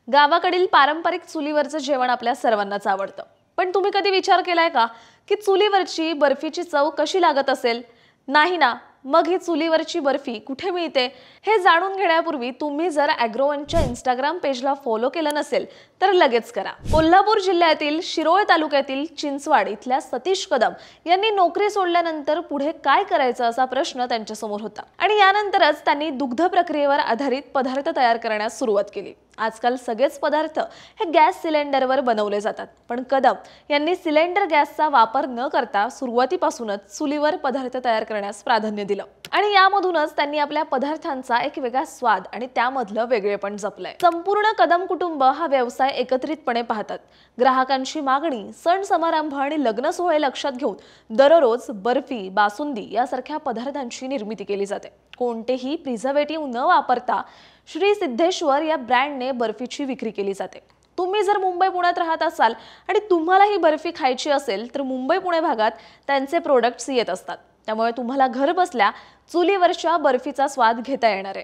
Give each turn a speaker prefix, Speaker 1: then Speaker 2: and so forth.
Speaker 1: गावाकडील पारंपरिक चुलीवरचं जेवण आपल्या सर्वांनाच आवडतं. पण तुम्ही कधी विचार केलाय का की चुलीवरची बर्फीची चव कशी लागत असेल? नाही ना? मग ही चुलीवरची बर्फी कुठे मिळते हे जाणून घेण्यापूर्वी तुम्ही जर ॲग्रोवनच्या इंस्टाग्राम पेजला फॉलो केलं नसेल तर लगेच करा. कोल्हापूर जिल्ह्यातील शिरोळ तालुक्यातील चिंचवाड इथल्या सतीश कदम यांनी नोकरी सोडल्यानंतर पुढे काय करायचं असा प्रश्न त्यांच्यासमोर होता आणि यानंतरच त्यांनी दुग्ध प्रक्रियेवर आधारित पदार्थ तयार करण्यास सुरुवात केली. आजकाल सगळेच पदार्थ हे गॅस सिलेंडरवर बनवले जातात, पण कदम यांनी सिलेंडर गॅसचा वापर न करता सुरुवातीपासूनच चुलीवर पदार्थ तयार करण्यास प्राधान्य दिलं आणि यामधूनच त्यांनी आपल्या पदार्थांचा एक वेगळा स्वाद आणि त्यामधलं वेगळेपण जपलंय. संपूर्ण कदम कुटुंब हा व्यवसाय एकत्रितपणे पाहतात. ग्राहकांची मागणी, सण समारंभ आणि लग्न सोहळे लक्षात घेऊन दररोज बर्फी, बासुंदी यासारख्या पदार्थांची निर्मिती केली जाते. कोणतेही प्रिझर्वेटिव्ह न वापरता श्री सिद्धेश्वर या ब्रँडने बर्फीची विक्री केली जाते. तुम्ही जर मुंबई पुण्यात राहत असाल आणि तुम्हाला ही बर्फी खायची असेल तर मुंबई पुणे भागात त्यांचे प्रोडक्ट्स येत असतात. त्यामुळे तुम्हाला घर बसल्या चुलीवरच्या बर्फीचा स्वाद घेता येणार आहे.